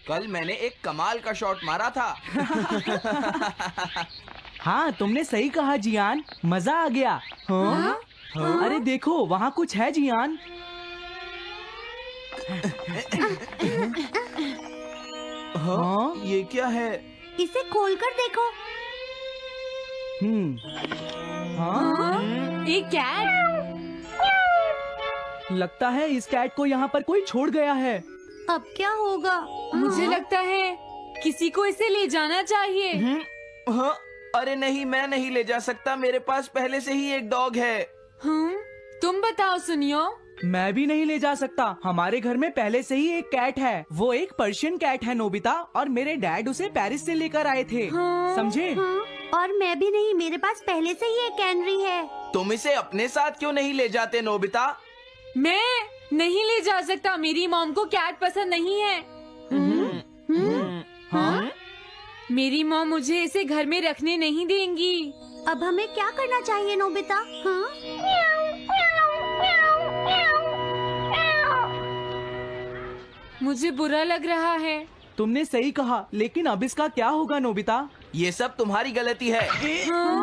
कल मैंने एक कमाल का शॉट मारा था। हाँ, तुमने सही कहा जियान, मजा आ गया। हाँ? अरे देखो, वहाँ कुछ है जियान। हाँ? ये क्या है? इसे खोलकर देखो। हाँ? एक कैट। लगता है इस कैट को यहाँ पर कोई छोड़ गया है। अब क्या होगा? मुझे लगता है किसी को इसे ले जाना चाहिए। हाँ? अरे नहीं, मैं नहीं ले जा सकता, मेरे पास पहले से ही एक डॉग है। तुम बताओ सुनियो। मैं भी नहीं ले जा सकता, हमारे घर में पहले से ही एक कैट है। वो एक पर्शियन कैट है नोबिता, और मेरे डैड उसे पेरिस से लेकर आए थे। समझे? और मैं भी नहीं, मेरे पास पहले से ही एक कैनरी है। तुम इसे अपने साथ क्यों नहीं ले जाते नोबिता? मैं नहीं ले जा सकता, मेरी मॉम को कैट पसंद नहीं है। हाँ? मेरी मॉम मुझे इसे घर में रखने नहीं देंगी। अब हमें क्या करना चाहिए नोबिता? हाँ? मुझे बुरा लग रहा है। तुमने सही कहा, लेकिन अब इसका क्या होगा नोबिता? ये सब तुम्हारी गलती है।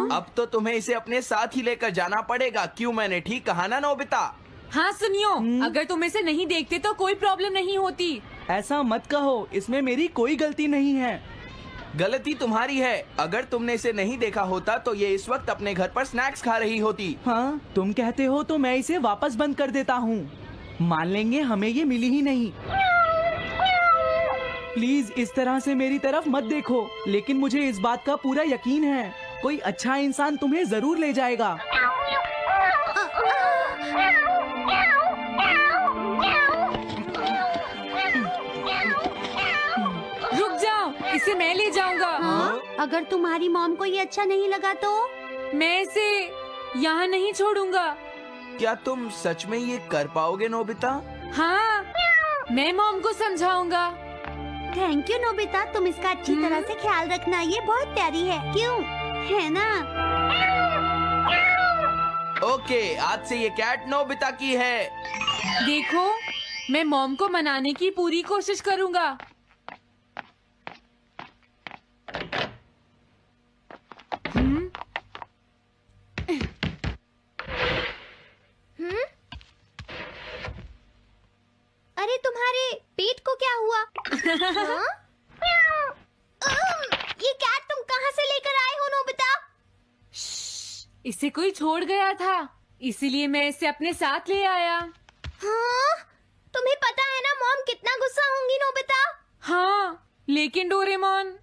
अब तो तुम्हें इसे अपने साथ ही लेकर जाना पड़ेगा। क्यों, मैंने ठीक कहा ना नोबिता? हाँ सुनियो, अगर तुम इसे नहीं देखते तो कोई प्रॉब्लम नहीं होती। ऐसा मत कहो, इसमें मेरी कोई गलती नहीं है। गलती तुम्हारी है। अगर तुमने इसे नहीं देखा होता तो ये इस वक्त अपने घर पर स्नैक्स खा रही होती। हाँ, तुम कहते हो तो मैं इसे वापस बंद कर देता हूँ। मान लेंगे हमें ये मिली ही नहीं। प्लीज इस तरह से मेरी तरफ मत देखो, लेकिन मुझे इस बात का पूरा यकीन है, कोई अच्छा इंसान तुम्हें जरूर ले जाएगा। रुक जाओ, इसे मैं ले जाऊंगा। अगर तुम्हारी मॉम को ये अच्छा नहीं लगा तो? मैं इसे यहाँ नहीं छोड़ूंगा। क्या तुम सच में ये कर पाओगे नोबिता? हाँ, मैं मॉम को समझाऊंगा। थैंक यू नोबिता, तुम इसका अच्छी तरह से ख्याल रखना, ये बहुत प्यारी है। क्यों, है ना? ओके, आज से ये कैट नोबिता की है। देखो, मैं मॉम को मनाने की पूरी कोशिश करूंगा। अरे तुम्हारे पेट को क्या हुआ? हाँ? ये कैट तुम कहाँ से लेकर आए हो नोबिता? इसे कोई छोड़ गया था, इसीलिए मैं इसे अपने साथ ले आया। हाँ? तुम्हें पता है ना मॉम कितना गुस्सा होंगी नोबिता? हाँ, लेकिन डोरेमोन,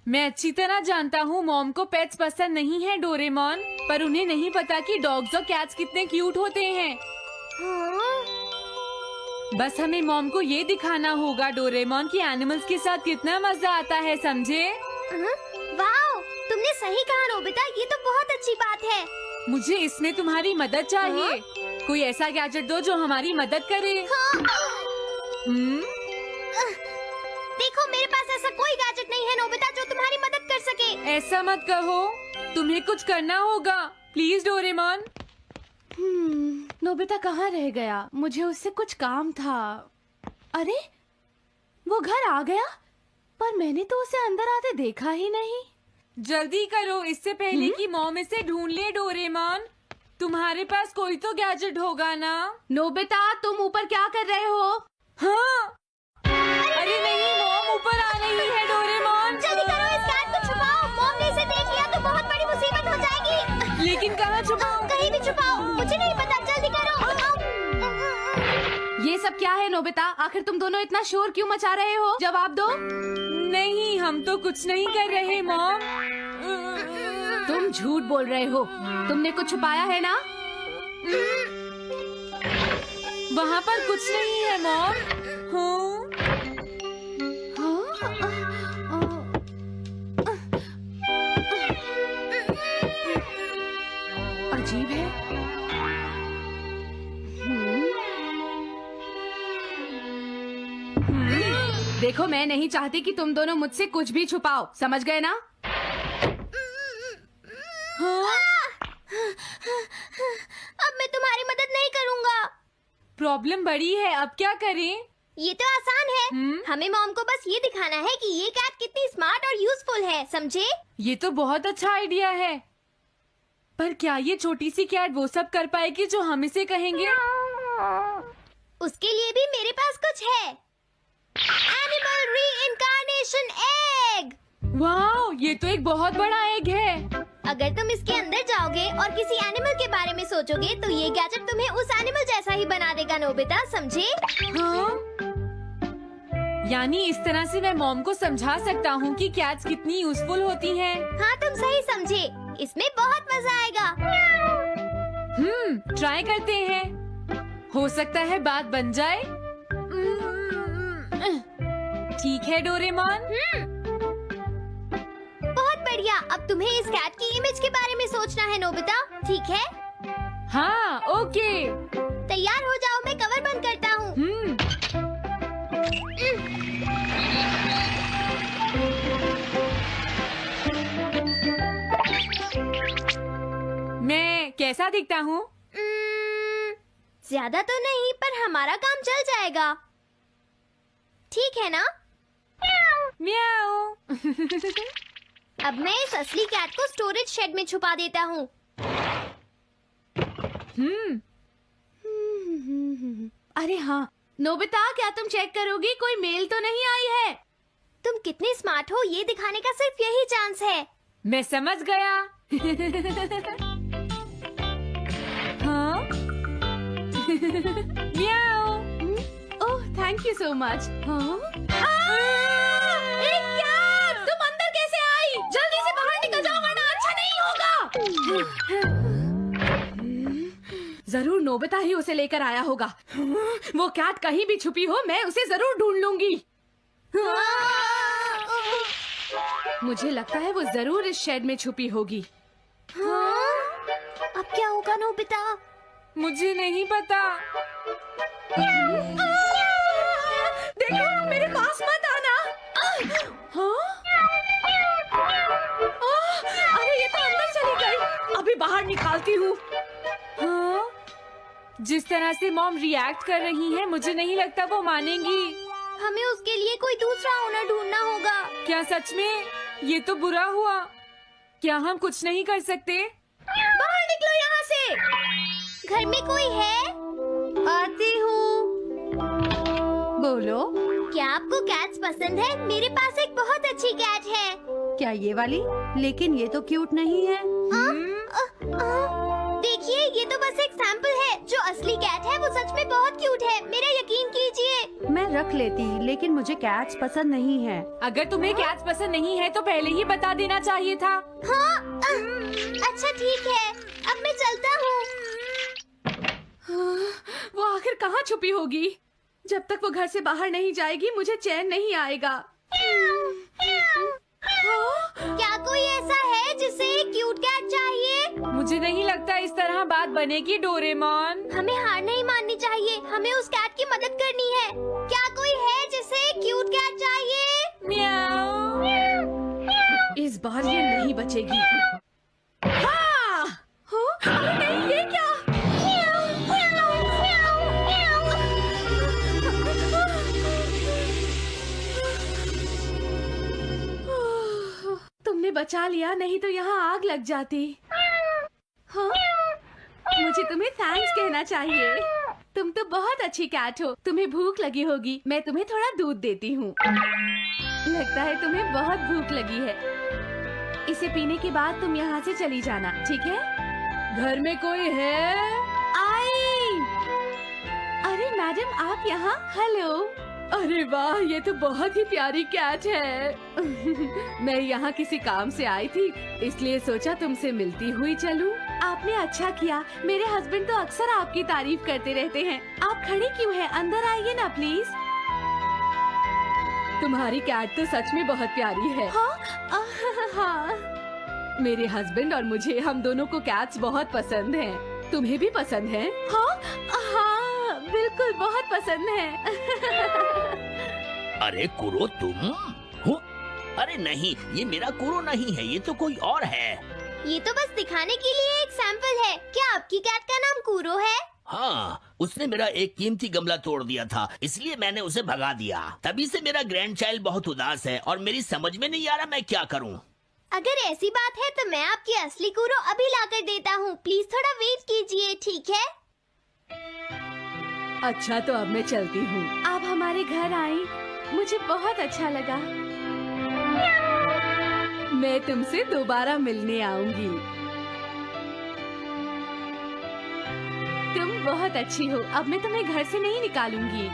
मैं अच्छी तरह जानता हूँ मॉम को पेट्स पसंद नहीं है डोरेमोन, पर उन्हें नहीं पता कि डॉग्स और कैट्स कितने क्यूट होते हैं। हाँ? बस हमें मॉम को ये दिखाना होगा डोरेमोन कि एनिमल्स के साथ कितना मजा आता है, समझे? वाओ, तुमने सही कहा नोबिता, ये तो बहुत अच्छी बात है। मुझे इसमें तुम्हारी मदद चाहिए। कोई ऐसा गैजेट दो जो हमारी मदद करे। देखो, मेरे पास ऐसा कोई गैजेट नहीं है नोबिता जो तुम्हारी मदद कर सके। ऐसा मत कहो, तुम्हें कुछ करना होगा, प्लीज डोरेमोन। नोबिता कहाँ रह गया? मुझे उससे कुछ काम था। अरे, वो घर आ गया, पर मैंने तो उसे अंदर आते देखा ही नहीं। जल्दी करो, इससे पहले कि मॉम इसे ढूंढ ले डोरेमोन। तुम्हारे पास कोई तो गैजेट होगा ना? नोबिता, तुम ऊपर क्या कर रहे हो? हाँ? अरे नहीं, मॉम ऊपर आ रही है डोरेमोन। जल्दी करो, इस कैट को छुपाओ। मॉम ने इसे देख लिया तो बहुत बड़ी मुसीबत हो जाएगी। लेकिन कहाँ छुपाऊं? कहीं भी छुपाओ, मुझे नहीं पता, जल्दी करो। ये सब क्या है नोबिता? आखिर तुम दोनों इतना शोर क्यों मचा रहे हो? जवाब दो। नहीं, हम तो कुछ नहीं कर रहे मॉम। तुम झूठ बोल रहे हो, तुमने कुछ छुपाया है ना? वहाँ पर कुछ नहीं है मॉम। अजीब है। देखो, मैं नहीं चाहती कि तुम दोनों मुझसे कुछ भी छुपाओ, समझ गए ना? अब मैं तुम्हारी मदद नहीं करूँगा। प्रॉब्लम बड़ी है, अब क्या करें? ये तो आसान है। हमें मॉम को बस ये दिखाना है कि ये कैट कितनी स्मार्ट और यूजफुल है, समझे? ये तो बहुत अच्छा आइडिया है, पर क्या ये छोटी सी कैट वो सब कर पाएगी जो हम इसे कहेंगे? उसके लिए भी मेरे पास कुछ है। Animal reincarnation egg. वाह, ये तो एक बहुत बड़ा एग है। अगर तुम इसके अंदर जाओगे और किसी एनिमल के बारे में सोचोगे तो ये गैजेट तुम्हें उस एनिमल जैसा ही बना देगा, नोबिता, समझे? हाँ? यानी इस तरह से मैं मॉम को समझा सकता हूँ कि कैट्स कितनी यूजफुल होती हैं। हाँ, तुम सही समझे। इसमें बहुत मजा आएगा। ट्राई करते हैं। हो सकता है बात बन जाए। ठीक है डोरेमोन। बहुत बढ़िया। अब तुम्हें इस कैट की इमेज के बारे में सोचना है, नोबिता, ठीक है? हाँ, ओके। तैयार हो जाओ, मैं कवर बंद करता हूँ। मैं कैसा दिखता हूँ? ज्यादा तो नहीं, पर हमारा काम चल जाएगा, ठीक है ना? म्याऊ। अब मैं इस असली कैट को स्टोरेज शेड में छुपा देता हूँ। अरे हाँ नोबिता, क्या तुम चेक करोगी कोई मेल तो नहीं आई है? तुम कितने स्मार्ट हो ये दिखाने का सिर्फ यही चांस है। मैं समझ गया। हाँ? म्याऊ। ओह, थैंक यू सो मच। तुम अंदर कैसे आई? जल्दी से बाहर निकल जाओ वरना अच्छा नहीं होगा। जरूर नोबिता ही उसे लेकर आया होगा। वो कैट कहीं भी छुपी हो, मैं उसे जरूर ढूंढ लूंगी। मुझे लगता है वो जरूर इस शेड में छुपी होगी। अब क्या होगा नोबिता? मुझे नहीं पता। देखो, मेरे पास मत आना। अरे ये तो अंदर चली गई। अभी बाहर निकालती हूँ। हाँ? जिस तरह से मॉम रिएक्ट कर रही है, मुझे नहीं लगता वो मानेंगी। हमें उसके लिए कोई दूसरा ओनर ढूंढना होगा। क्या सच में? ये तो बुरा हुआ। क्या हम कुछ नहीं कर सकते? बाहर निकलो यहाँ से। घर में कोई है? आती हूँ। बोलो, क्या आपको कैट्स पसंद है? मेरे पास एक बहुत अच्छी कैट है। क्या ये वाली? लेकिन ये तो क्यूट नहीं है। देखिए, ये तो बस एक सैंपल है। जो असली कैट है वो सच में बहुत क्यूट है, मेरा यकीन कीजिए। मैं रख लेती, लेकिन मुझे कैट्स पसंद नहीं है। अगर तुम्हें कैट्स पसंद नहीं है तो पहले ही बता देना चाहिए था। हाँ, अच्छा ठीक है, अब मैं चलता हूँ। वो आखिर कहाँ छुपी होगी? जब तक वो घर से बाहर नहीं जाएगी मुझे चैन नहीं आएगा। क्या कोई ऐसा है जिसे एक क्यूट कैट चाहिए? मुझे नहीं लगता इस तरह बात बनेगी डोरेमोन। हमें हार नहीं माननी चाहिए, हमें उस कैट की मदद करनी है। क्या कोई है जिसे एक क्यूट कैट चाहिए? म्याऊ। इस बार ये नहीं बचेगी। हाँ! अरे नहीं, ये क्या? तुमने बचा लिया, नहीं तो यहाँ आग लग जाती। हाँ? मुझे तुम्हें थैंक्स कहना चाहिए। तुम तो बहुत अच्छी कैट हो। तुम्हें भूख लगी होगी, मैं तुम्हें थोड़ा दूध देती हूँ। लगता है तुम्हें बहुत भूख लगी है। इसे पीने के बाद तुम यहाँ से चली जाना, ठीक है? घर में कोई है? आई! अरे मैडम, आप यहाँ? हेलो। अरे वाह, ये तो बहुत ही प्यारी कैट है। मैं यहाँ किसी काम से आई थी, इसलिए सोचा तुमसे मिलती हुई चलूं। आपने अच्छा किया। मेरे हस्बैंड तो अक्सर आपकी तारीफ करते रहते हैं। आप खड़ी क्यों हैं? अंदर आइए ना प्लीज। तुम्हारी कैट तो सच में बहुत प्यारी है। हाँ। मेरे हस्बैंड और मुझे, हम दोनों को कैट्स बहुत पसंद हैं। तुम्हें भी पसंद है? हाँ, बिल्कुल बहुत पसंद है। अरे कुरो, तुम हो? अरे नहीं, ये मेरा कुरो नहीं है, ये तो कोई और है। ये तो बस दिखाने के लिए एक सैंपल है। क्या आपकी कैट का नाम कूरो है? हाँ, उसने मेरा एक कीमती गमला तोड़ दिया था, इसलिए मैंने उसे भगा दिया। तभी से मेरा ग्रैंड चाइल्ड बहुत उदास है और मेरी समझ में नहीं आ रहा मैं क्या करूं। अगर ऐसी बात है तो मैं आपकी असली कूरो अभी लाकर देता हूँ। प्लीज थोड़ा वेट कीजिए, ठीक है? अच्छा तो अब मैं चलती हूँ। आप हमारे घर आई, मुझे बहुत अच्छा लगा। मैं तुमसे दोबारा मिलने आऊंगी। तुम बहुत अच्छी हो। अब मैं तुम्हें घर से नहीं निकालूंगी।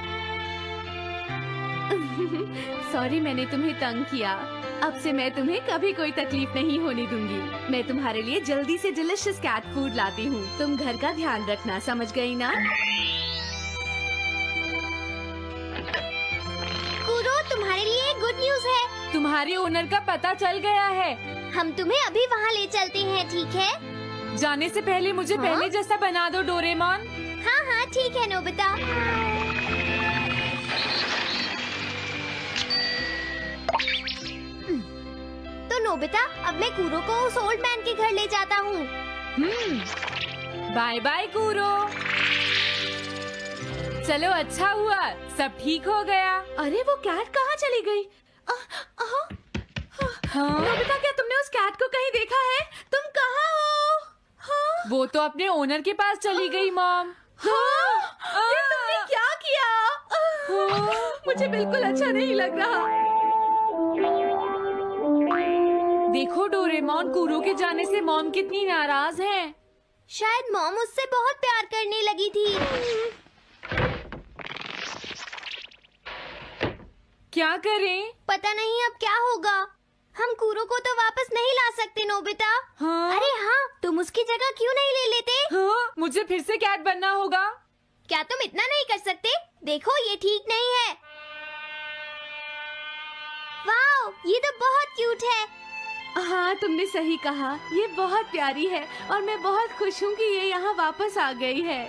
सॉरी मैंने तुम्हें तंग किया। अब से मैं तुम्हें कभी कोई तकलीफ नहीं होने दूंगी। मैं तुम्हारे लिए जल्दी से डिलिशियस कैट फूड लाती हूँ। तुम घर का ध्यान रखना, समझ गई ना? कूरो, तुम्हारे लिए गुड न्यूज है। तुम्हारे ओनर का पता चल गया है। हम तुम्हें अभी वहाँ ले चलते हैं, ठीक है? जाने से पहले मुझे पहले जैसा बना दो डोरेमोन। हाँ हाँ ठीक है नोबिता। तो नोबिता, अब मैं कूरो को उस ओल्ड मैन के घर ले जाता हूँ। बाय बाय कूरो। चलो अच्छा हुआ, सब ठीक हो गया। अरे वो कैट कहाँ चली गई? नोबिता, क्या तुमने उस कैट को कहीं देखा है? तुम कहाँ हो? हाँ? वो तो अपने ओनर के पास चली गई मॉम। हाँ? ये तुमने क्या किया? मुझे बिल्कुल अच्छा नहीं लग रहा। देखो डोरेमोन, कूरो के जाने से मॉम कितनी नाराज हैं। शायद मॉम उससे बहुत प्यार करने लगी थी। क्या करें? पता नहीं अब क्या होगा। हम कूरो को तो वापस नहीं ला सकते नोबिता। हाँ? अरे हाँ, तुम उसकी जगह क्यों नहीं ले लेते? हाँ? मुझे फिर से कैट बनना होगा। क्या तुम इतना नहीं कर सकते? देखो ये ठीक नहीं है। वाओ, ये तो बहुत क्यूट है। हाँ तुमने सही कहा, ये बहुत प्यारी है और मैं बहुत खुश हूँ कि ये यहाँ वापस आ गई है।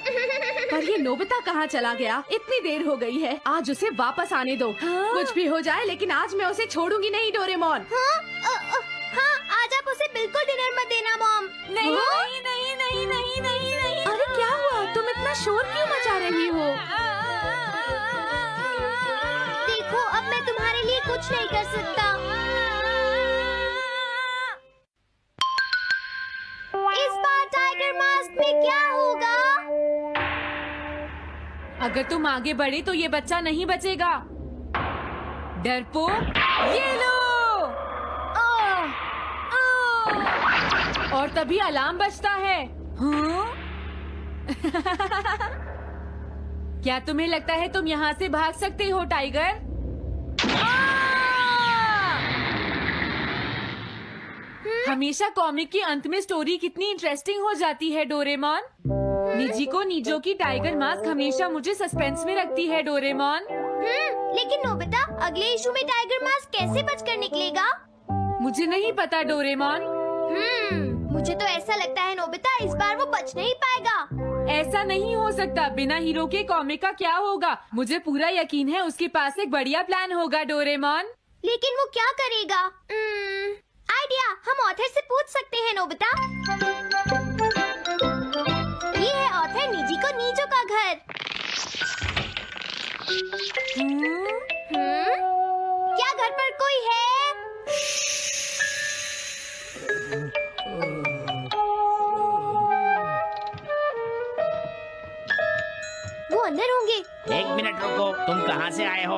पर ये नोबिता कहाँ चला गया? इतनी देर हो गई है, आज उसे वापस आने दो। हाँ? कुछ भी हो जाए लेकिन आज मैं उसे छोड़ूंगी नहीं डोरेमोन। हाँ, आज आप उसे बिल्कुल डिनर मत देना मॉम। नहीं हाँ? नहीं नहीं नहीं नहीं नहीं नहीं। अरे क्या हुआ? तुम इतना शोर क्यों मचा रही हो? देखो अब मैं तुम्हारे लिए कुछ नहीं कर सकता। इस बार टाइगर मास्क में क्या होगा? अगर तुम आगे बढ़े तो ये बच्चा नहीं बचेगा। डरपोक, ये लो। और तभी अलार्म बजता है। हाँ? क्या तुम्हें लगता है तुम यहाँ से भाग सकते हो टाइगर? हमेशा कॉमिक के अंत में स्टोरी कितनी इंटरेस्टिंग हो जाती है डोरेमोन। निजी को नीजो की टाइगर मास्क हमेशा मुझे सस्पेंस में रखती है डोरेमोन। लेकिन नोबिता, अगले इशू में टाइगर मास्क कैसे बचकर निकलेगा? मुझे नहीं पता डोरेमोन। मुझे तो ऐसा लगता है नोबिता, इस बार वो बच नहीं पाएगा। ऐसा नहीं हो सकता। बिना हीरो के कॉमिक का क्या होगा? मुझे पूरा यकीन है उसके पास एक बढ़िया प्लान होगा डोरेमोन। लेकिन वो क्या करेगा? आइडिया, हम ऑथर से पूछ सकते हैं नोबिता। ये है ऑथर निजी को नीजो का घर। क्या घर पर कोई है? वो अंदर होंगे। एक मिनट रुको, तुम कहाँ से आए हो?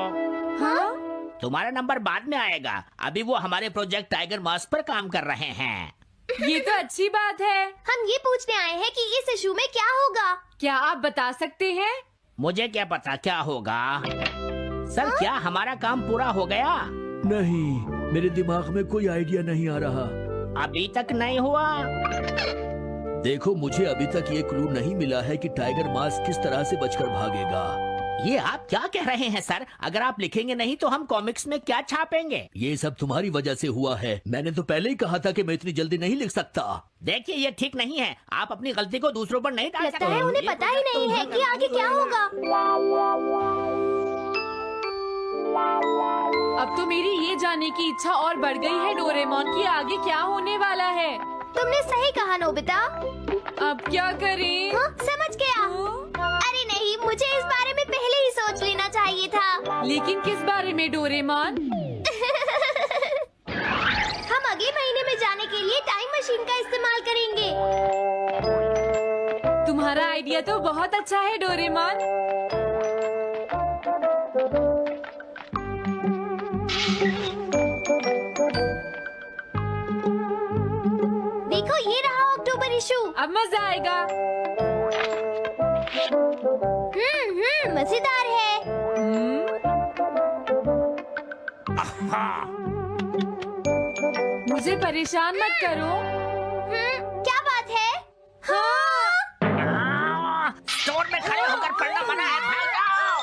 हाँ? तुम्हारा नंबर बाद में आएगा। अभी वो हमारे प्रोजेक्ट टाइगर मास्क पर काम कर रहे हैं। ये तो अच्छी बात है। हम ये पूछने आए हैं कि इस इशू में क्या होगा। क्या आप बता सकते हैं? मुझे क्या पता क्या होगा। सर, क्या हमारा काम पूरा हो गया? नहीं, मेरे दिमाग में कोई आइडिया नहीं आ रहा। अभी तक नहीं हुआ। देखो, मुझे अभी तक ये क्लू नहीं मिला है कि टाइगर मास्क किस तरह से बचकर भागेगा। ये आप क्या कह रहे हैं सर? अगर आप लिखेंगे नहीं तो हम कॉमिक्स में क्या छापेंगे? ये सब तुम्हारी वजह से हुआ है। मैंने तो पहले ही कहा था कि मैं इतनी जल्दी नहीं लिख सकता। देखिए, ये ठीक नहीं है। आप अपनी गलती को दूसरों पर नहीं डाल सकते। लगता है उन्हें पता ही नहीं है कि आगे क्या होगा। अब तो मेरी ये जानने की इच्छा और बढ़ गई है डोरेमोन कि आगे क्या होने वाला है। तुमने सही कहा नोबिता। अब क्या करें? हाँ, समझ गया। अरे नहीं, मुझे इस बारे में पहले ही सोच लेना चाहिए था। लेकिन किस बारे में डोरेमोन? हम अगले महीने में जाने के लिए टाइम मशीन का इस्तेमाल करेंगे। तुम्हारा आइडिया तो बहुत अच्छा है डोरेमोन। देखो ये रहा अक्टूबर इशू। अब मजा आएगा। मजेदार है। मुझे परेशान मत करो। क्या बात है? स्टोर में खड़े होकर पढ़ना मना है, भाग जाओ।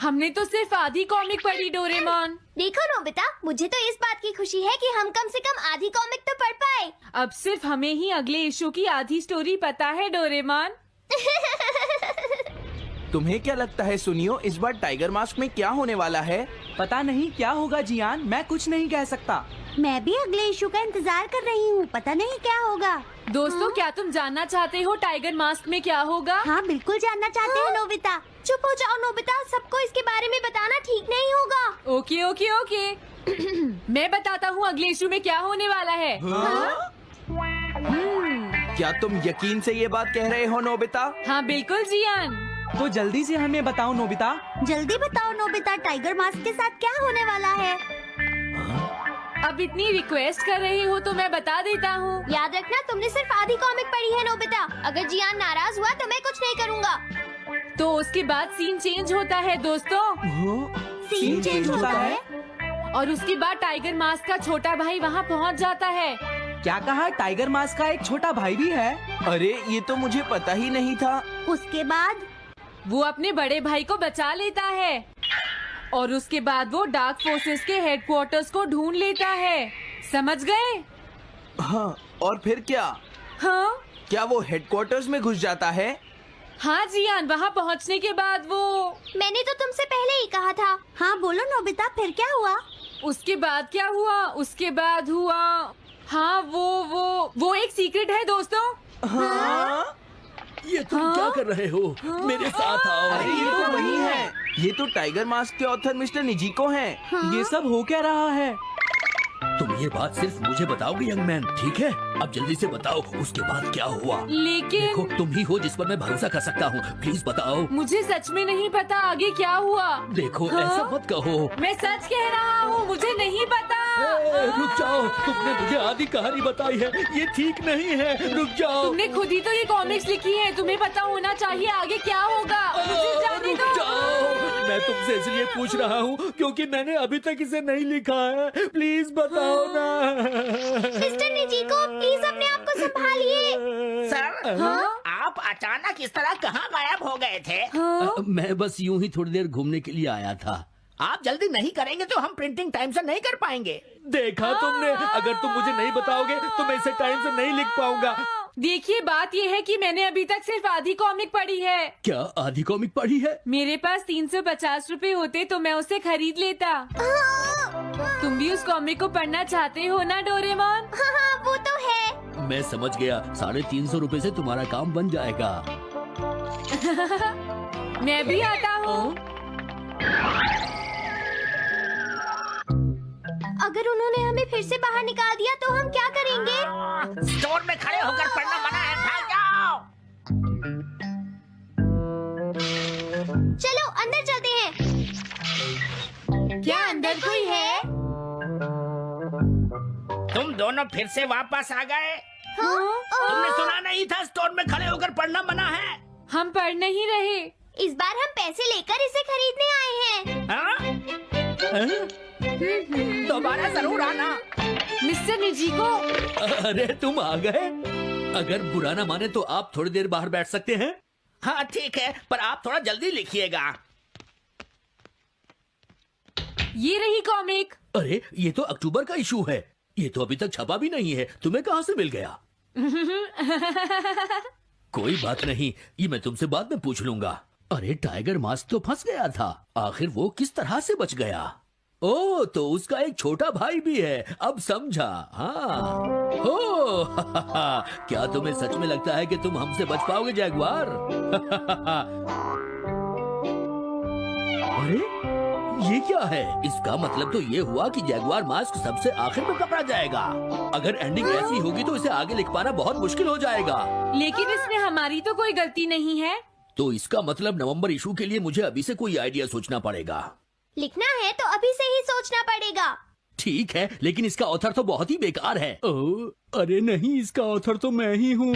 हमने तो सिर्फ आधी कॉमिक पढ़ी डोरेमोन। देखो नोबिता, मुझे तो इस बात की खुशी है कि हम कम से कम आधी कॉमिक तो पढ़ पाए। अब सिर्फ हमें ही अगले इशू की आधी स्टोरी पता है डोरेमोन। तुम्हें क्या लगता है सुनियो, इस बार टाइगर मास्क में क्या होने वाला है? पता नहीं क्या होगा जियान, मैं कुछ नहीं कह सकता। मैं भी अगले इशू का इंतजार कर रही हूँ, पता नहीं क्या होगा। दोस्तों, क्या तुम जानना चाहते हो टाइगर मास्क में क्या होगा? हाँ बिल्कुल जानना चाहते हैं नोबिता। चुप हो जाओ नोबिता, सबको इसके बारे में बताना ठीक नहीं होगा। Okay okay okay. मैं बताता हूँ अगले इशू में क्या होने वाला है। क्या तुम यकीन से ये बात कह रहे हो नोबिता? हाँ बिल्कुल जियान। तो जल्दी से हमें बताओ नोबिता। जल्दी बताओ नोबिता, टाइगर मास्क के साथ क्या होने वाला है? अब इतनी रिक्वेस्ट कर रही हो तो मैं बता देता हूँ। याद रखना, तुमने सिर्फ आधी कॉमिक पढ़ी है नोबिता। अगर जियान नाराज हुआ तो मैं कुछ नहीं करूँगा। तो उसके बाद सीन चेंज होता है दोस्तों, सीन चेंज होता है? और उसके बाद टाइगर मास्क का छोटा भाई वहाँ पहुँच जाता है। क्या कहा? टाइगर मास्क का एक छोटा भाई भी है? अरे ये तो मुझे पता ही नहीं था। उसके बाद वो अपने बड़े भाई को बचा लेता है और उसके बाद वो डार्क फोर्सेस के हेडक्वार्टर्स को ढूंढ लेता है। समझ गए? हाँ, और फिर क्या? हाँ क्या वो हेडक्वार्टर्स में घुस जाता है? हाँ जियान, वहाँ पहुँचने के बाद वो मैंने तो तुमसे पहले ही कहा था। हाँ बोलो नोबिता, फिर क्या हुआ? उसके बाद क्या हुआ? उसके बाद हुआ, हाँ वो एक सीक्रेट है दोस्तों। हाँ? ये तुम क्या कर रहे हो? मेरे साथ आओ। अरे ये तो वही है। ये तो टाइगर मास्क के ऑथर मिस्टर निजिको हैं। ये सब हो क्या रहा है? तुम ये बात सिर्फ मुझे बताओगे यंग मैन, ठीक है? अब जल्दी से बताओ उसके बाद क्या हुआ। लेकिन देखो, तुम ही हो जिस पर मैं भरोसा कर सकता हूँ, प्लीज बताओ। मुझे सच में नहीं पता आगे क्या हुआ। देखो हाँ? ऐसा मत कहो। मैं सच कह रहा हूँ, मुझे नहीं पता। रुक जाओ, तुमने मुझे आधी कहानी बताई है, ये ठीक नहीं है, रुक जाओ। तुमने खुद ही तो ये कॉमिक्स लिखी है, तुम्हें पता होना चाहिए आगे क्या होगा। मुझे जाने रुक दो। जाओ, मैं तुमसे इसलिए पूछ रहा हूँ क्योंकि मैंने अभी तक इसे नहीं लिखा है, प्लीज बताओ ना। मिस्टर निजिको, प्लीज अपने आप को संभालिए। सर, हाँ? आप अचानक इस तरह कहाँ गायब हो गए थे? मैं बस यूं ही थोड़ी देर घूमने के लिए आया था। आप जल्दी नहीं करेंगे तो हम प्रिंटिंग टाइम से नहीं कर पाएंगे। देखा तुमने, अगर तुम मुझे नहीं बताओगे तो मैं इसे टाइम से नहीं लिख पाऊंगा। देखिए, बात ये है कि मैंने अभी तक सिर्फ आधी कॉमिक पढ़ी है। क्या आधी कॉमिक पढ़ी है? मेरे पास 350 रुपए होते तो मैं उसे खरीद लेता। तुम भी उस कॉमिक को पढ़ना चाहते हो ना डोरेमोन? हाँ वो तो है। मैं समझ गया, 350 रुपए से तुम्हारा काम बन जाएगा। मैं भी आता हूँ। अगर उन्होंने हमें फिर से बाहर निकाल दिया तो हम क्या करेंगे? स्टोर में खड़े होकर पढ़ना मना है, भाग जाओ। चलो अंदर चलते हैं। क्या अंदर कोई है? तुम दोनों फिर से वापस आ गए। हाँ? तुमने सुना नहीं था स्टोर में खड़े होकर पढ़ना मना है? हम पढ़ नहीं रहे। इस बार हम पैसे लेकर इसे खरीदने आए हैं। हाँ? दोबारा जरूर आना। मिस्टर निजिको, अरे तुम आ गए। अगर बुरा ना माने तो आप थोड़ी देर बाहर बैठ सकते हैं। हाँ ठीक है, पर आप थोड़ा जल्दी लिखिएगा। ये रही कॉमिक। अरे ये तो अक्टूबर का इशू है, ये तो अभी तक छपा भी नहीं है, तुम्हें कहाँ से मिल गया? कोई बात नहीं, ये मैं तुमसे बाद में पूछ लूंगा। अरे टाइगर मास्क तो फंस गया था, आखिर वो किस तरह से बच गया? ओ, तो उसका एक छोटा भाई भी है, अब समझा। हाँ। ओ, क्या तुम्हें सच में लगता है कि तुम हमसे बच पाओगे जैगुआर? अरे, ये क्या है? इसका मतलब तो ये हुआ कि जैगुआर मास्क सबसे आखिर में पकड़ा जाएगा। अगर एंडिंग ऐसी होगी तो इसे आगे लिख पाना बहुत मुश्किल हो जाएगा। लेकिन इसमें हमारी तो कोई गलती नहीं है। तो इसका मतलब नवंबर इशू के लिए मुझे अभी से कोई आइडिया सोचना पड़ेगा। लिखना है तो अभी से ही सोचना पड़ेगा। ठीक है, लेकिन इसका ऑथर तो बहुत ही बेकार है। अरे नहीं, इसका ऑथर तो मैं ही हूँ।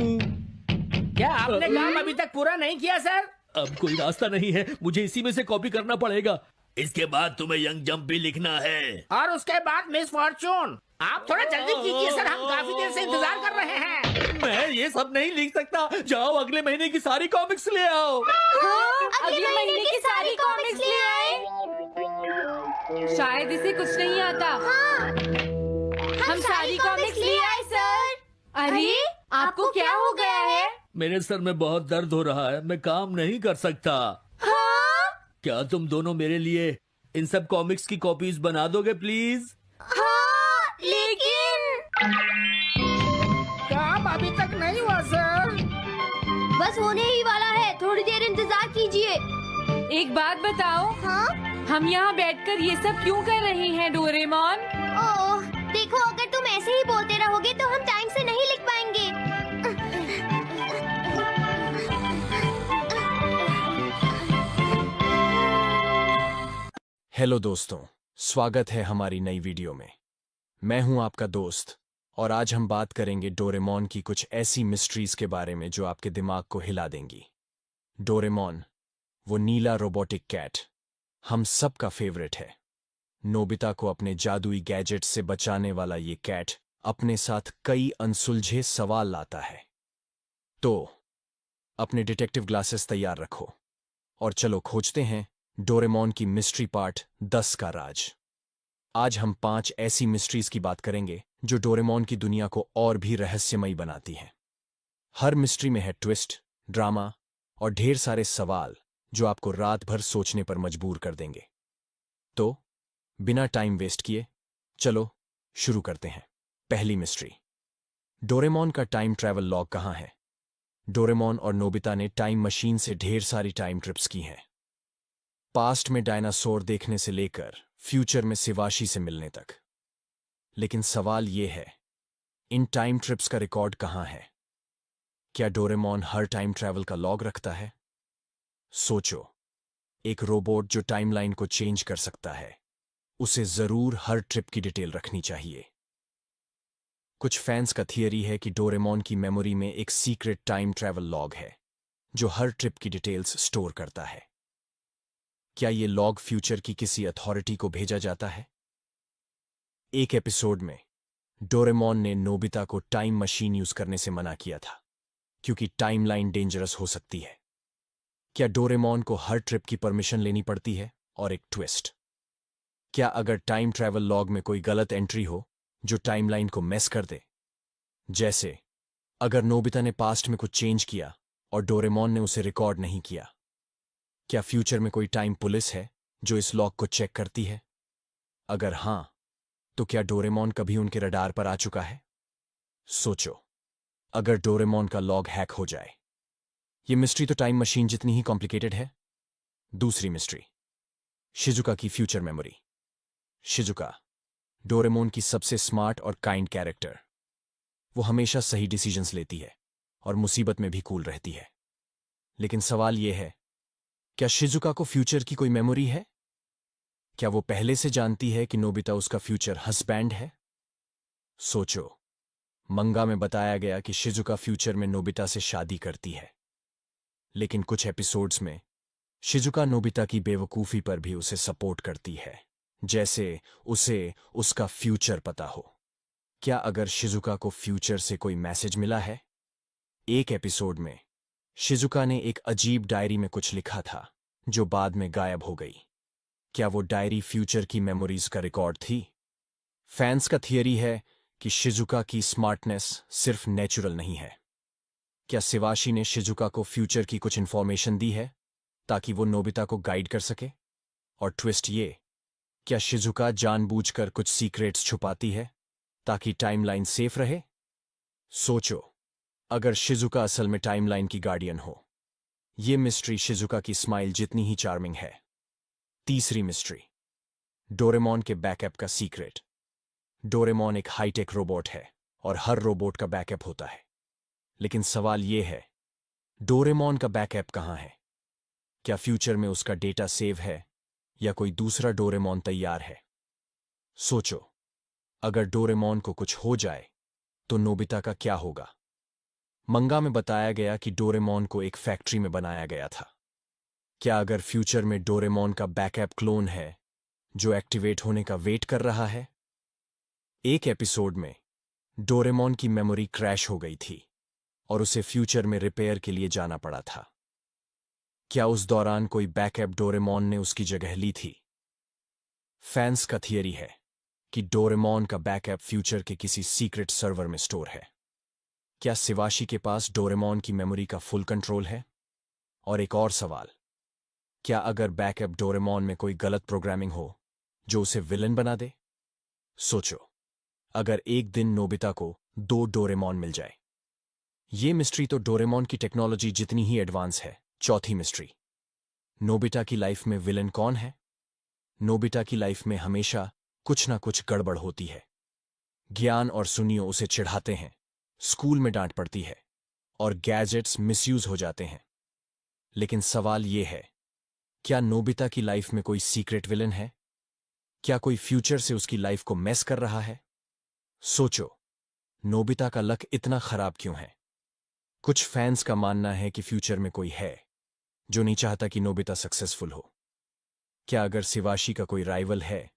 क्या आपने काम अभी तक पूरा नहीं किया सर? अब कोई रास्ता नहीं है, मुझे इसी में से कॉपी करना पड़ेगा। इसके बाद तुम्हें यंग जंप भी लिखना है। और उसके बाद मिस फॉर्चून। आप थोड़ा जल्दी कीजिए सर, हम काफी देर से इंतजार कर रहे हैं। मैं ये सब नहीं लिख सकता। जाओ अगले महीने की सारी कॉमिक्स ले आओ। अगले महीने की सारी कॉमिक्स ले आए। शायद इसे कुछ नहीं आता। हम सारी कॉमिक्स ले आए सर। अरे आपको क्या हो गया है? मेरे सर में बहुत दर्द हो रहा है, मैं काम नहीं कर सकता। क्या तुम दोनों मेरे लिए इन सब कॉमिक्स की कॉपीज बना दोगे प्लीज? लेकिन काम अभी तक नहीं हुआ सर। बस होने ही वाला है, थोड़ी देर इंतजार कीजिए। एक बात बताओ, हम यहाँ बैठकर ये सब क्यों कर रहे हैं डोरेमोन? ओह, देखो अगर तुम ऐसे ही बोलते रहोगे तो हम टाइम से नहीं लिख पाएंगे। हेलो दोस्तों, स्वागत है हमारी नई वीडियो में। मैं हूं आपका दोस्त और आज हम बात करेंगे डोरेमोन की कुछ ऐसी मिस्ट्रीज के बारे में जो आपके दिमाग को हिला देंगी। डोरेमोन, वो नीला रोबोटिक कैट, हम सबका फेवरेट है। नोबिता को अपने जादुई गैजेट से बचाने वाला ये कैट अपने साथ कई अनसुलझे सवाल लाता है। तो अपने डिटेक्टिव ग्लासेस तैयार रखो और चलो खोजते हैं डोरेमोन की मिस्ट्री पार्ट 10 का राज। आज हम 5 ऐसी मिस्ट्रीज की बात करेंगे जो डोरेमोन की दुनिया को और भी रहस्यमयी बनाती हैं। हर मिस्ट्री में है ट्विस्ट, ड्रामा और ढेर सारे सवाल जो आपको रात भर सोचने पर मजबूर कर देंगे। तो बिना टाइम वेस्ट किए चलो शुरू करते हैं। पहली मिस्ट्री, डोरेमोन का टाइम ट्रैवल लॉग कहाँ है? डोरेमोन और नोबिता ने टाइम मशीन से ढेर सारी टाइम ट्रिप्स की हैं। पास्ट में डायनासोर देखने से लेकर फ्यूचर में शिवाशी से मिलने तक। लेकिन सवाल ये है, इन टाइम ट्रिप्स का रिकॉर्ड कहाँ है? क्या डोरेमोन हर टाइम ट्रैवल का लॉग रखता है? सोचो, एक रोबोट जो टाइमलाइन को चेंज कर सकता है, उसे जरूर हर ट्रिप की डिटेल रखनी चाहिए। कुछ फैंस का थियरी है कि डोरेमोन की मेमोरी में एक सीक्रेट टाइम ट्रैवल लॉग है जो हर ट्रिप की डिटेल्स स्टोर करता है। क्या ये लॉग फ्यूचर की किसी अथॉरिटी को भेजा जाता है? एक एपिसोड में डोरेमोन ने नोबिता को टाइम मशीन यूज करने से मना किया था क्योंकि टाइमलाइन डेंजरस हो सकती है। क्या डोरेमोन को हर ट्रिप की परमिशन लेनी पड़ती है? और एक ट्विस्ट, क्या अगर टाइम ट्रैवल लॉग में कोई गलत एंट्री हो जो टाइमलाइन को मेस कर दे? जैसे अगर नोबिता ने पास्ट में कुछ चेंज किया और डोरेमोन ने उसे रिकॉर्ड नहीं किया, क्या फ्यूचर में कोई टाइम पुलिस है जो इस लॉग को चेक करती है? अगर हां, तो क्या डोरेमोन कभी उनके रडार पर आ चुका है? सोचो, अगर डोरेमोन का लॉग हैक हो जाए। ये मिस्ट्री तो टाइम मशीन जितनी ही कॉम्प्लिकेटेड है। दूसरी मिस्ट्री, शिजुका की फ्यूचर मेमोरी। शिजुका, डोरेमोन की सबसे स्मार्ट और काइंड कैरेक्टर। वो हमेशा सही डिसीजंस लेती है और मुसीबत में भी कूल रहती है। लेकिन सवाल यह है, क्या शिजुका को फ्यूचर की कोई मेमोरी है? क्या वो पहले से जानती है कि नोबिता उसका फ्यूचर हस्बैंड है? सोचो, मंगा में बताया गया कि शिजुका फ्यूचर में नोबिता से शादी करती है, लेकिन कुछ एपिसोड्स में शिजुका नोबिता की बेवकूफी पर भी उसे सपोर्ट करती है, जैसे उसे उसका फ्यूचर पता हो। क्या अगर शिजुका को फ्यूचर से कोई मैसेज मिला है? एक एपिसोड में शिजुका ने एक अजीब डायरी में कुछ लिखा था जो बाद में गायब हो गई। क्या वो डायरी फ्यूचर की मेमोरीज का रिकॉर्ड थी? फैंस का थियरी है कि शिजुका की स्मार्टनेस सिर्फ नेचुरल नहीं है। क्या शिवाशी ने शिजुका को फ्यूचर की कुछ इंफॉर्मेशन दी है ताकि वो नोबिता को गाइड कर सके? और ट्विस्ट ये क्या शिजुका जानबूझकर कुछ सीक्रेट्स छुपाती है ताकि टाइमलाइन सेफ रहे? सोचो, अगर शिजुका असल में टाइमलाइन की गार्डियन हो। ये मिस्ट्री शिजुका की स्माइल जितनी ही चार्मिंग है। तीसरी मिस्ट्री, डोरेमोन के बैकअप का सीक्रेट। डोरेमोन एक हाईटेक रोबोट है और हर रोबोट का बैकअप होता है, लेकिन सवाल यह है, डोरेमोन का बैकअप कहां है? क्या फ्यूचर में उसका डेटा सेव है या कोई दूसरा डोरेमोन तैयार है? सोचो, अगर डोरेमोन को कुछ हो जाए तो नोबिता का क्या होगा? मंगा में बताया गया कि डोरेमोन को एक फैक्ट्री में बनाया गया था। क्या अगर फ्यूचर में डोरेमोन का बैकअप क्लोन है जो एक्टिवेट होने का वेट कर रहा है? एक एपिसोड में डोरेमोन की मेमोरी क्रैश हो गई थी और उसे फ्यूचर में रिपेयर के लिए जाना पड़ा था। क्या उस दौरान कोई बैकअप डोरेमोन ने उसकी जगह ली थी? फैंस का थियरी है कि डोरेमोन का बैकअप फ्यूचर के किसी सीक्रेट सर्वर में स्टोर है। क्या शिवाशी के पास डोरेमोन की मेमोरी का फुल कंट्रोल है? और एक और सवाल, क्या अगर बैकअप डोरेमोन में कोई गलत प्रोग्रामिंग हो जो उसे विलन बना दे? सोचो, अगर एक दिन नोबिता को 2 डोरेमोन मिल जाए। ये मिस्ट्री तो डोरेमोन की टेक्नोलॉजी जितनी ही एडवांस है। चौथी मिस्ट्री, नोबिता की लाइफ में विलन कौन है? नोबिता की लाइफ में हमेशा कुछ ना कुछ गड़बड़ होती है। ज्ञान और सुनियो उसे चिढ़ाते हैं, स्कूल में डांट पड़ती है और गैजेट्स मिसयूज हो जाते हैं। लेकिन सवाल यह है, क्या नोबिता की लाइफ में कोई सीक्रेट विलन है? क्या कोई फ्यूचर से उसकी लाइफ को मेस कर रहा है? सोचो, नोबिता का लक इतना खराब क्यों है? कुछ फैंस का मानना है कि फ्यूचर में कोई है जो नहीं चाहता कि नोबिता सक्सेसफुल हो। क्या अगर शिवाशी का कोई राइवल है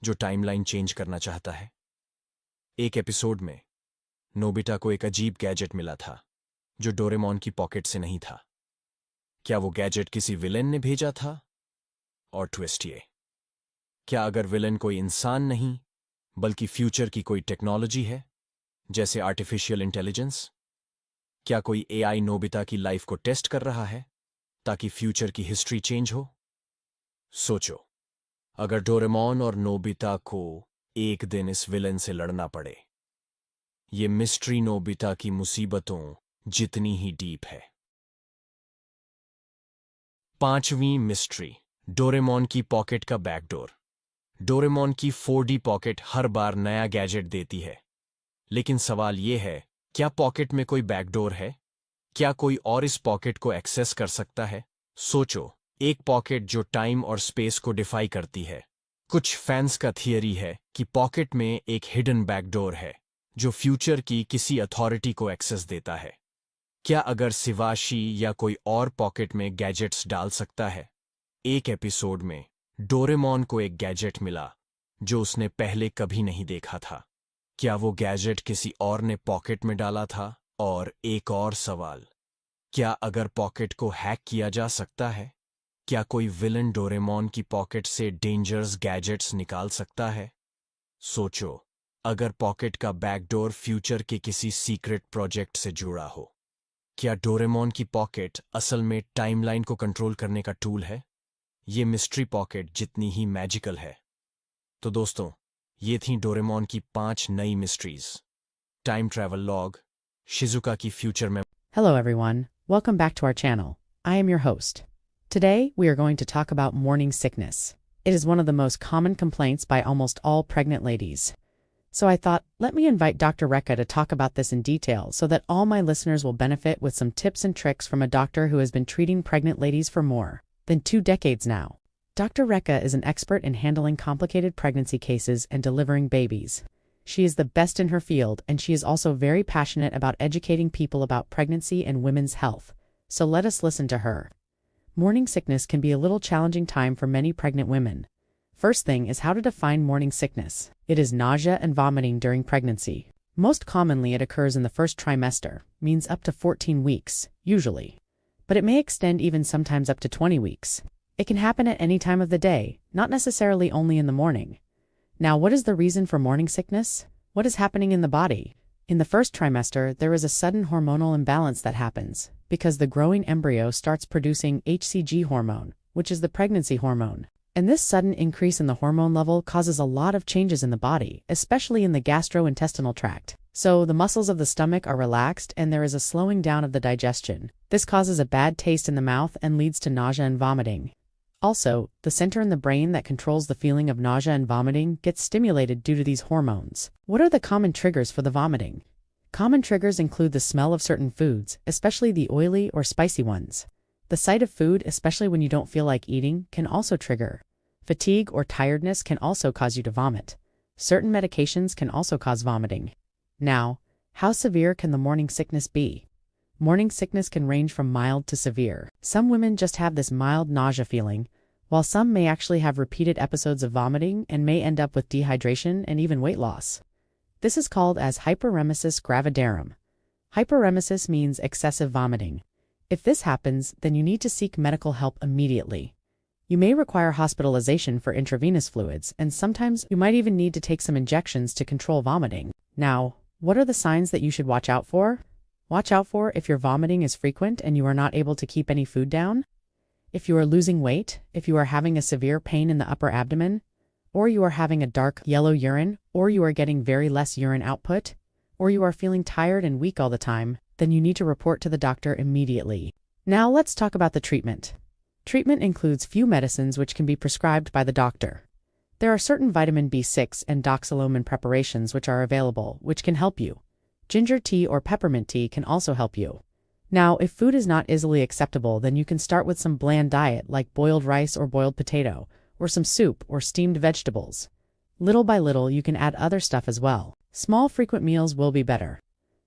जो टाइमलाइन चेंज करना चाहता है? एक एपिसोड में नोबिता को एक अजीब गैजेट मिला था जो डोरेमोन की पॉकेट से नहीं था। क्या वो गैजेट किसी विलेन ने भेजा था? और ट्विस्ट ये, क्या अगर विलेन कोई इंसान नहीं बल्कि फ्यूचर की कोई टेक्नोलॉजी है, जैसे आर्टिफिशियल इंटेलिजेंस? क्या कोई एआई नोबिता की लाइफ को टेस्ट कर रहा है ताकि फ्यूचर की हिस्ट्री चेंज हो? सोचो, अगर डोरेमोन और नोबिता को एक दिन इस विलेन से लड़ना पड़े। ये मिस्ट्री नोबिता की मुसीबतों जितनी ही डीप है। पांचवीं मिस्ट्री, डोरेमोन की पॉकेट का बैकडोर। डोरेमोन की 4D पॉकेट हर बार नया गैजेट देती है, लेकिन सवाल यह है, क्या पॉकेट में कोई बैकडोर है? क्या कोई और इस पॉकेट को एक्सेस कर सकता है? सोचो, एक पॉकेट जो टाइम और स्पेस को डिफाई करती है। कुछ फैंस का थियरी है कि पॉकेट में एक हिडन बैकडोर है जो फ्यूचर की किसी अथॉरिटी को एक्सेस देता है। क्या अगर शिवाशी या कोई और पॉकेट में गैजेट्स डाल सकता है? एक एपिसोड में डोरेमोन को एक गैजेट मिला जो उसने पहले कभी नहीं देखा था। क्या वो गैजेट किसी और ने पॉकेट में डाला था? और एक और सवाल, क्या अगर पॉकेट को हैक किया जा सकता है? क्या कोई विलन डोरेमोन की पॉकेट से डेंजरस गैजेट्स निकाल सकता है? सोचो, अगर पॉकेट का बैकडोर फ्यूचर के किसी सीक्रेट प्रोजेक्ट से जुड़ा हो। क्या डोरेमोन की पॉकेट असल में टाइमलाइन को कंट्रोल करने का टूल है? ये मिस्ट्री पॉकेट जितनी ही मैजिकल है। तो दोस्तों, ये थी डोरेमोन की 5 नई mysteries. Time travel log, Shizuka की फ्यूचर में। Hello everyone, welcome back to our channel. I am your host. Today we are going to talk about morning sickness. It is one of the most common complaints by almost all pregnant ladies. So I thought, let me invite Dr. Rekha to talk about this in detail so that all my listeners will benefit with some tips and tricks from a doctor who has been treating pregnant ladies for more than 2 decades now. Dr. Rekha is an expert in handling complicated pregnancy cases and delivering babies. She is the best in her field, and she is also very passionate about educating people about pregnancy and women's health. So let us listen to her. Morning sickness can be a little challenging time for many pregnant women. First thing is how to define morning sickness. It is nausea and vomiting during pregnancy. Most commonly it occurs in the first trimester, means up to 14 weeks, usually. But it may extend even sometimes up to 20 weeks. It can happen at any time of the day, not necessarily only in the morning. Now, what is the reason for morning sickness? What is happening in the body? In the first trimester, there is a sudden hormonal imbalance that happens because the growing embryo starts producing HCG hormone, which is the pregnancy hormone. And this sudden increase in the hormone level causes a lot of changes in the body, especially in the gastrointestinal tract. So the muscles of the stomach are relaxed and there is a slowing down of the digestion. This causes a bad taste in the mouth and leads to nausea and vomiting. Also, the center in the brain that controls the feeling of nausea and vomiting gets stimulated due to these hormones. What are the common triggers for the vomiting? Common triggers include the smell of certain foods, especially the oily or spicy ones. The sight of food, especially when you don't feel like eating, can also trigger. Fatigue or tiredness can also cause you to vomit. Certain medications can also cause vomiting. Now, how severe can the morning sickness be? Morning sickness can range from mild to severe. Some women just have this mild nausea feeling, while some may actually have repeated episodes of vomiting and may end up with dehydration and even weight loss. This is called as hyperemesis gravidarum. Hyperemesis means excessive vomiting. If this happens, then you need to seek medical help immediately. You may require hospitalization for intravenous fluids, and sometimes you might even need to take some injections to control vomiting. Now, what are the signs that you should watch out for? Watch out for if your vomiting is frequent and you are not able to keep any food down, if you are losing weight, if you are having a severe pain in the upper abdomen, or you are having a dark yellow urine, or you are getting very less urine output, or you are feeling tired and weak all the time, then you need to report to the doctor immediately. Now let's talk about the treatment. Treatment includes few medicines which can be prescribed by the doctor. There are certain vitamin B6 and doxylamine preparations which are available, which can help you. Ginger tea or peppermint tea can also help you. Now, if food is not easily acceptable, then you can start with some bland diet like boiled rice or boiled potato, or some soup or steamed vegetables. Little by little, you can add other stuff as well. Small frequent meals will be better.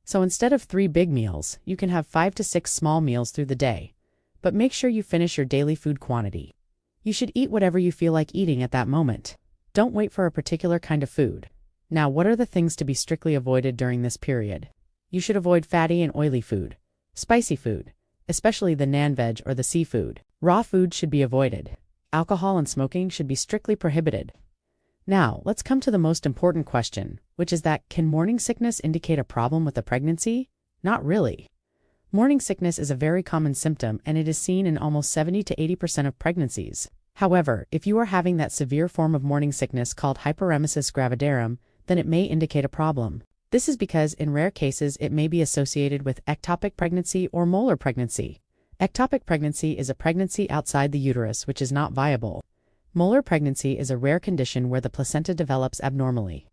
So instead of 3 big meals, you can have 5 to 6 small meals through the day. But make sure you finish your daily food quantity. You should eat whatever you feel like eating at that moment. Don't wait for a particular kind of food. Now, what are the things to be strictly avoided during this period? You should avoid fatty and oily food, spicy food, especially the non-veg or the seafood. Raw food should be avoided. Alcohol and smoking should be strictly prohibited. Now, let's come to the most important question, which is that can morning sickness indicate a problem with the pregnancy? Not really. Morning sickness is a very common symptom and it is seen in almost 70 to 80% of pregnancies. However, if you are having that severe form of morning sickness called hyperemesis gravidarum, then it may indicate a problem. This is because in rare cases it may be associated with ectopic pregnancy or molar pregnancy. Ectopic pregnancy is a pregnancy outside the uterus which is not viable. Molar pregnancy is a rare condition where the placenta develops abnormally.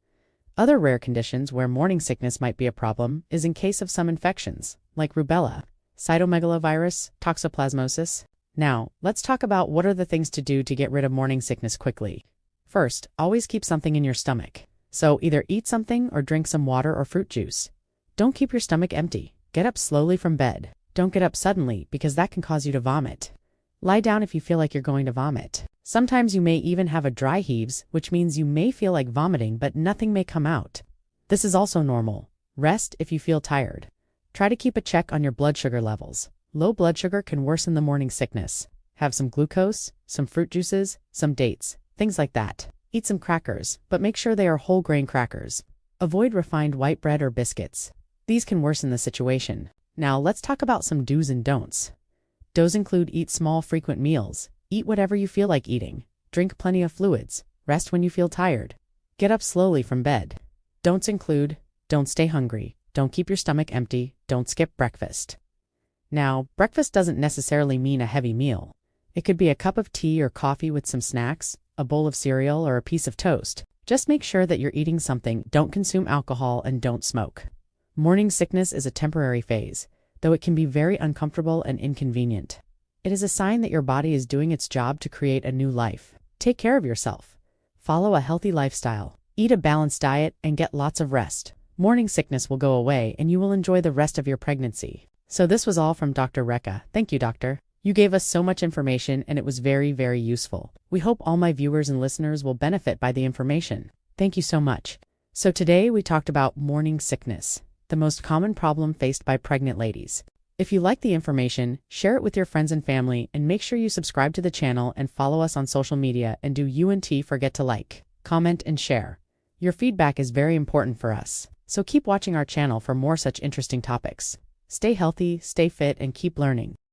Other rare conditions where morning sickness might be a problem is in case of some infections, like rubella, cytomegalovirus, toxoplasmosis. Now, let's talk about what are the things to do to get rid of morning sickness quickly. First, always keep something in your stomach. So either eat something or drink some water or fruit juice. Don't keep your stomach empty. Get up slowly from bed. Don't get up suddenly because that can cause you to vomit. Lie down if you feel like you're going to vomit. Sometimes you may even have a dry heaves, which means you may feel like vomiting but nothing may come out. This is also normal. Rest if you feel tired. Try to keep a check on your blood sugar levels. Low blood sugar can worsen the morning sickness. Have some glucose, some fruit juices, some dates, things like that. Eat some crackers, but make sure they are whole grain crackers. Avoid refined white bread or biscuits. These can worsen the situation. Now let's talk about some do's and don'ts. Do's include eat small frequent meals, eat whatever you feel like eating, drink plenty of fluids, rest when you feel tired, get up slowly from bed. Don'ts include, don't stay hungry, don't keep your stomach empty, don't skip breakfast. Now, breakfast doesn't necessarily mean a heavy meal. It could be a cup of tea or coffee with some snacks, a bowl of cereal, or a piece of toast. Just make sure that you're eating something, don't consume alcohol, and don't smoke. Morning sickness is a temporary phase, though it can be very uncomfortable and inconvenient. It is a sign that your body is doing its job to create a new life. Take care of yourself. Follow a healthy lifestyle. Eat a balanced diet and get lots of rest. Morning sickness will go away and you will enjoy the rest of your pregnancy. So this was all from Dr. Rekha. Thank you, doctor. You gave us so much information and it was very, very useful. We hope all my viewers and listeners will benefit by the information. Thank you so much. So today we talked about morning sickness, the most common problem faced by pregnant ladies. If you like the information, share it with your friends and family and make sure you subscribe to the channel and follow us on social media and forget to like, comment, and share. Your feedback is very important for us. So keep watching our channel for more such interesting topics. Stay healthy, stay fit, and keep learning.